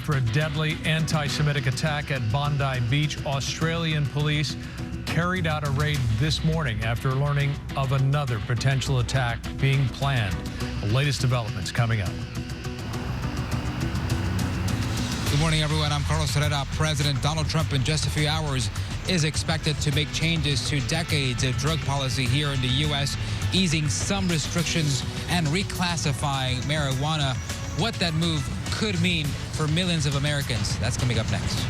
after a deadly anti-Semitic attack at Bondi Beach. Australian police carried out a raid this morning after learning of another potential attack being planned. The latest developments coming up. Good morning, everyone. I'm Carlos Herrera. President Donald Trump, in just a few hours, is expected to make changes to decades of drug policy here in the U.S., easing some restrictions and reclassifying marijuana. What that move could mean for millions of Americans. That's coming up next.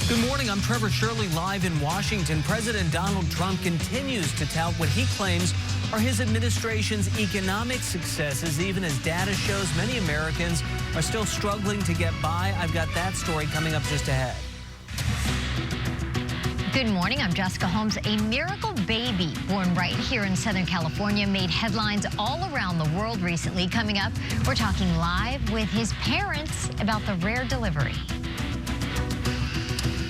Good morning. I'm Trevor Shirley, live in Washington. President Donald Trump continues to tout what he claims are his administration's economic successes, even as data shows many Americans are still struggling to get by. I've got that story coming up just ahead. Good morning. I'm Jessica Holmes. A miracle baby born right here in Southern California made headlines all around the world recently. Coming up, we're talking live with his parents about the rare delivery.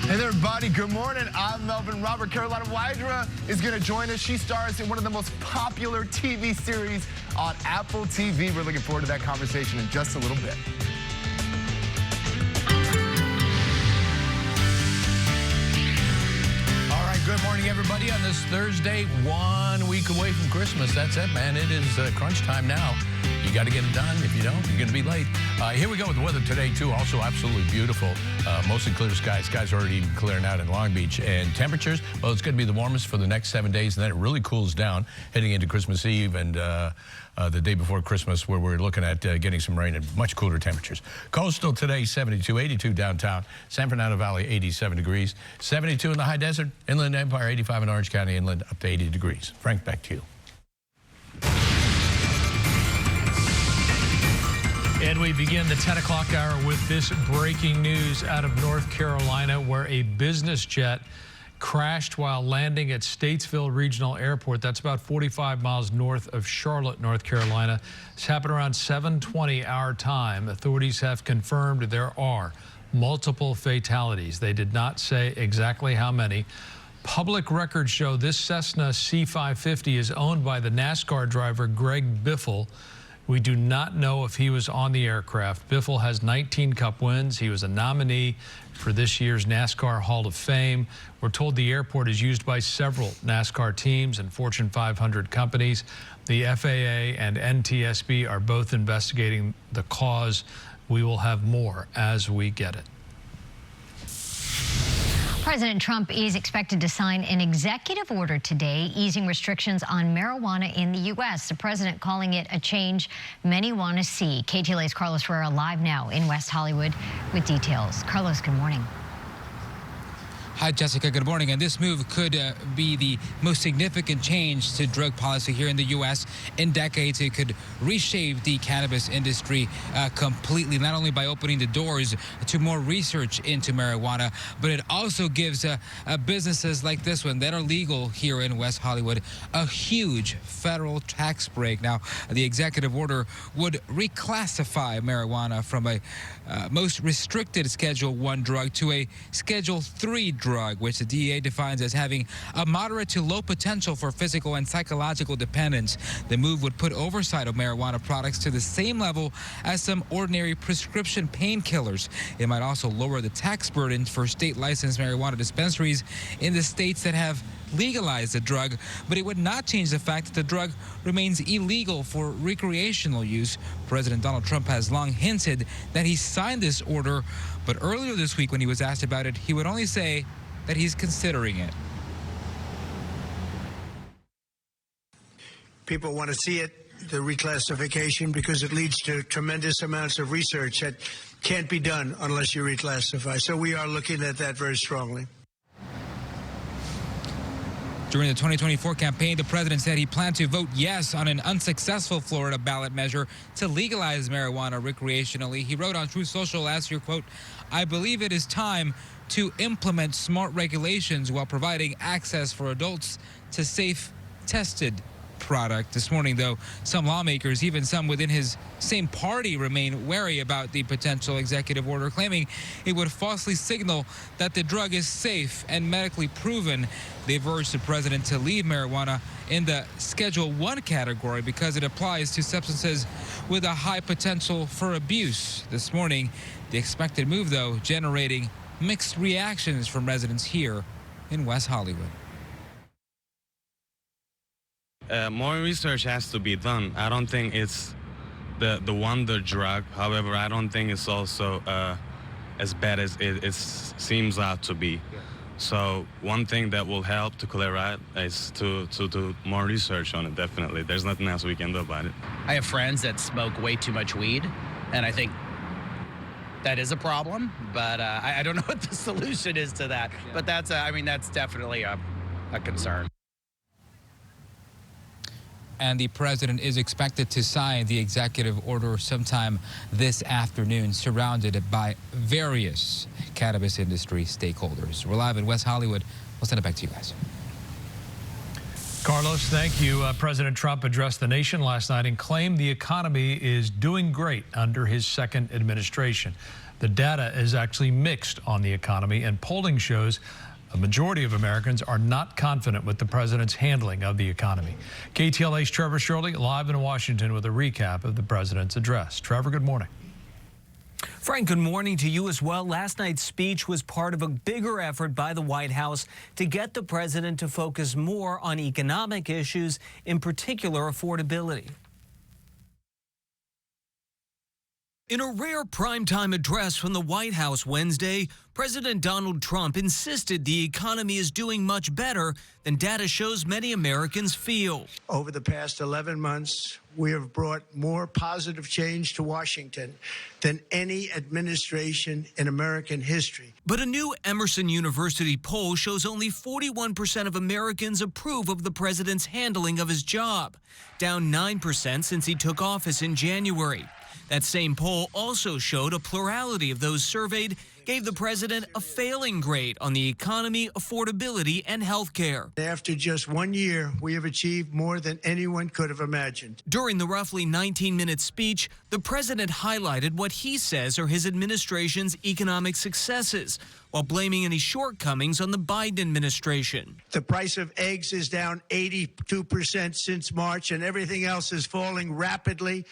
Hey there, everybody. Good morning. I'm Melvin Robert. Carolina Wydra is going to join us. She stars in one of the most popular TV series on Apple TV. We're looking forward to that conversation in just a little bit. All right, good morning, everybody. On this Thursday, 1 week away from Christmas. That's it, man. It is crunch time now. You got to get it done. If you don't, you're going to be late. Here we go with the weather today, too. Also absolutely beautiful. Mostly clear skies. Skies are already even clearing out in Long Beach. And temperatures, well, it's going to be the warmest for the next 7 days. And then it really cools down heading into Christmas Eve and the day before Christmas, where we're looking at getting some rain and much cooler temperatures. Coastal today, 72, 82 downtown. San Fernando Valley, 87 degrees. 72 in the high desert. Inland Empire, 85 in Orange County inland, up to 80 degrees. Frank, back to you. And we begin the 10 o'clock hour with this breaking news out of North Carolina, where a business jet crashed while landing at Statesville Regional Airport. That's about 45 miles north of Charlotte, North Carolina. This happened around 7:20 our time. Authorities have confirmed there are multiple fatalities. They did not say exactly how many. Public records show this Cessna C550 is owned by the NASCAR driver Greg Biffle. We do not know if he was on the aircraft. Biffle has 19 Cup wins. He was a nominee for this year's NASCAR Hall of Fame. We're told the airport is used by several NASCAR teams and Fortune 500 companies. The FAA and NTSB are both investigating the cause. We will have more as we get it. President Trump is expected to sign an executive order today easing restrictions on marijuana in the U.S. The president calling it a change many want to see. KTLA's Carlos Herrera live now in West Hollywood with details. Carlos, good morning. Hi, Jessica. Good morning. And this move could be the most significant change to drug policy here in the U.S. in decades. It could reshape the cannabis industry completely, not only by opening the doors to more research into marijuana, but it also gives businesses like this one that are legal here in West Hollywood a huge federal tax break. Now, the executive order would reclassify marijuana from a most restricted Schedule 1 drug to a Schedule 3 drug, which the DEA defines as having a moderate to low potential for physical and psychological dependence. The move would put oversight of marijuana products to the same level as some ordinary prescription painkillers. It might also lower the tax burden for state-licensed marijuana dispensaries in the states that have legalized the drug, but it would not change the fact that the drug remains illegal for recreational use. President Donald Trump has long hinted that he signed this order, but earlier this week when he was asked about it, he would only say that he's considering it. People want to see it, the reclassification, because it leads to tremendous amounts of research that can't be done unless you reclassify. So we are looking at that very strongly. During the 2024 campaign, the president said he planned to vote yes on an unsuccessful Florida ballot measure to legalize marijuana recreationally. He wrote on Truth Social last year, quote, "I believe it is time to implement smart regulations while providing access for adults to safe, tested product. This morning, though, some lawmakers, even some within his same party, remain wary about the potential executive order, claiming it would falsely signal that the drug is safe and medically proven. They've urged the president to leave marijuana in the Schedule 1 category because it applies to substances with a high potential for abuse. This morning, the expected move, though, generating mixed reactions from residents here in West Hollywood. More research has to be done. I don't think it's the wonder drug. However, I don't think it's also as bad as it seems out to be. So one thing that will help to clear out is to do more research on it, definitely. There's nothing else we can do about it. I have friends that smoke way too much weed, and I think that is a problem, but I don't know what the solution is to that. But that's definitely a concern. And the president is expected to sign the executive order sometime this afternoon, surrounded by various cannabis industry stakeholders. We're live in West Hollywood. We'll send it back to you guys. Carlos, thank you. President Trump addressed the nation last night and claimed the economy is doing great under his second administration. The data is actually mixed on the economy, and polling shows a majority of Americans are not confident with the president's handling of the economy. KTLA's Trevor Shirley live in Washington with a recap of the president's address. Trevor, good morning. Frank, good morning to you as well. Last night's speech was part of a bigger effort by the White House to get the president to focus more on economic issues, in particular affordability. In a rare primetime address from the White House Wednesday, President Donald Trump insisted the economy is doing much better than data shows many Americans feel. Over the past 11 months, we have brought more positive change to Washington than any administration in American history. But a new Emerson University poll shows only 41% of Americans approve of the president's handling of his job, down 9% since he took office in January. That same poll also showed a plurality of those surveyed gave the president a failing grade on the economy, affordability, and health care. After just 1 year, we have achieved more than anyone could have imagined. During the roughly 19-minute speech, the president highlighted what he says are his administration's economic successes, while blaming any shortcomings on the Biden administration. The price of eggs is down 82% since March, and everything else is falling rapidly.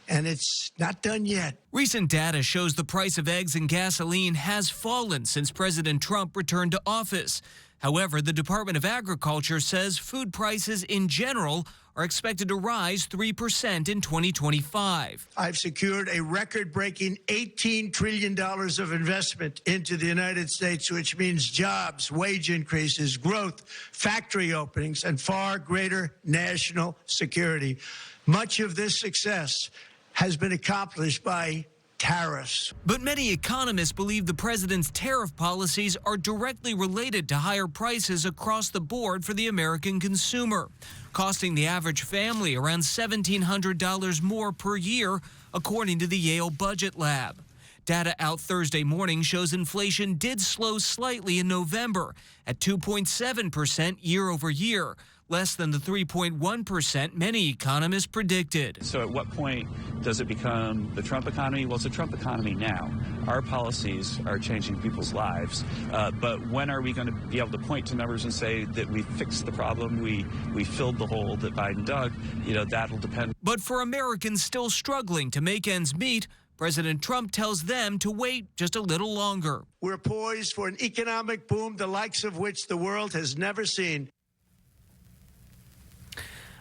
And it's not done yet. Recent data shows the price of eggs and gasoline has fallen since President Trump returned to office. However, the Department of Agriculture says food prices in general are expected to rise 3% in 2025. I've secured a record-breaking $18 trillion of investment into the United States, which means jobs, wage increases, growth, factory openings, and far greater national security. Much of this success has been accomplished by tariffs. But many economists believe the president's tariff policies are directly related to higher prices across the board for the American consumer, costing the average family around $1,700 more per year, according to the Yale Budget Lab. Data out Thursday morning shows inflation did slow slightly in November at 2.7% year over year, less than the 3.1% many economists predicted. So at what point does it become the Trump economy? Well, it's a Trump economy now. Our policies are changing people's lives. But when are we going to be able to point to numbers and say that we fixed the problem, we filled the hole that Biden dug? You know, that'll depend. But for Americans still struggling to make ends meet, President Trump tells them to wait just a little longer. We're poised for an economic boom, the likes of which the world has never seen.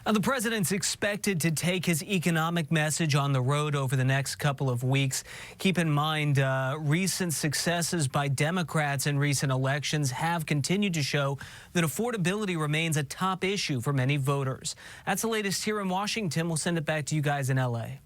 Now, the president's expected to take his economic message on the road over the next couple of weeks. Keep in mind, recent successes by Democrats in recent elections have continued to show that affordability remains a top issue for many voters. That's the latest here in Washington. We'll send it back to you guys in L.A.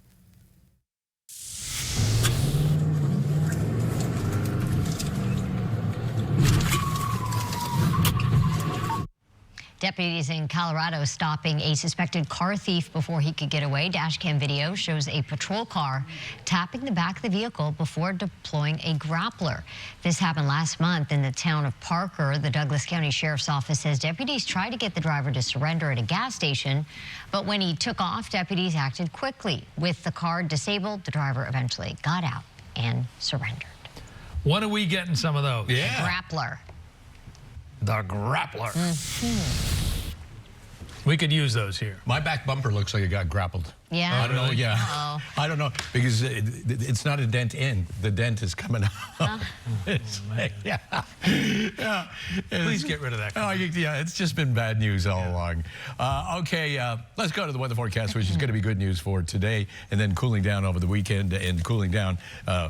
Deputy Deputies in Colorado stopping a suspected car thief before he could get away. Dashcam video shows a patrol car tapping the back of the vehicle before deploying a grappler. This happened last month in the town of Parker. The Douglas County Sheriff's Office says deputies tried to get the driver to surrender at a gas station, but when he took off, deputies acted quickly. With the car disabled, the driver eventually got out and surrendered. When are we getting some of those? Yeah. Grappler. The grappler. We could use those here. My back bumper looks like it got grappled. Yeah. I don't know. Yeah. Uh-oh. I don't know because it's not a dent in. The dent is coming out. It's like, yeah. Please get rid of that. Oh, yeah. It's just been bad news all along. Okay. Let's go to the weather forecast, which is going to be good news for today, and then cooling down over the weekend and cooling down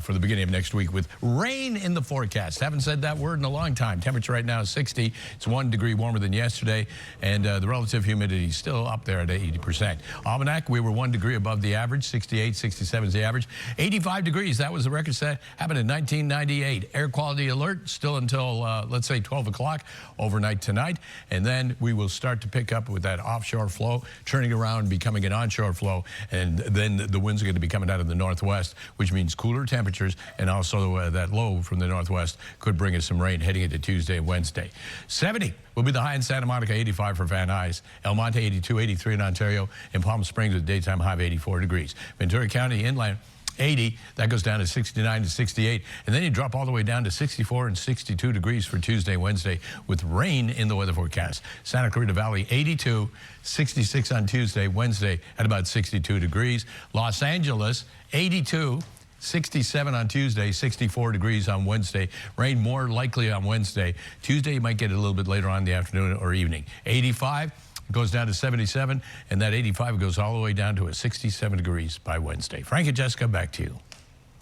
for the beginning of next week with rain in the forecast. Haven't said that word in a long time. Temperature right now is 60. It's 1 degree warmer than yesterday, and the relative humidity is still up there at 80%. Almanac, we were 1 degree above the average. 68, 67 is the average. 85 degrees, that was the record set. Happened in 1998. Air quality alert still until, let's say, 12 o'clock overnight tonight. And then we will start to pick up with that offshore flow, turning around, becoming an onshore flow. And then the winds are going to be coming out of the northwest, which means cooler temperatures. And also that low from the northwest could bring us some rain heading into Tuesday and Wednesday. 70 will be the high in Santa Monica, 85 for Van Nuys. El Monte, 82, 83 in Ontario. In Palm Springs, with a daytime high of 84 degrees. Ventura County inland, 80. That goes down to 69 to 68. And then you drop all the way down to 64 and 62 degrees for Tuesday, Wednesday, with rain in the weather forecast. Santa Clarita Valley, 82, 66 on Tuesday, Wednesday at about 62 degrees. Los Angeles, 82. 67 on Tuesday, 64 degrees on Wednesday. Rain more likely on Wednesday. Tuesday, you might get it a little bit later on in the afternoon or evening. 85 goes down to 77, and that 85 goes all the way down to a 67 degrees by Wednesday. Frank and Jessica, back to you.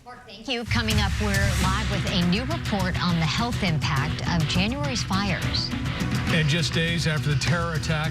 Mark, thank you. Coming up, we're live with a new report on the health impact of January's fires. And just days after the terror attack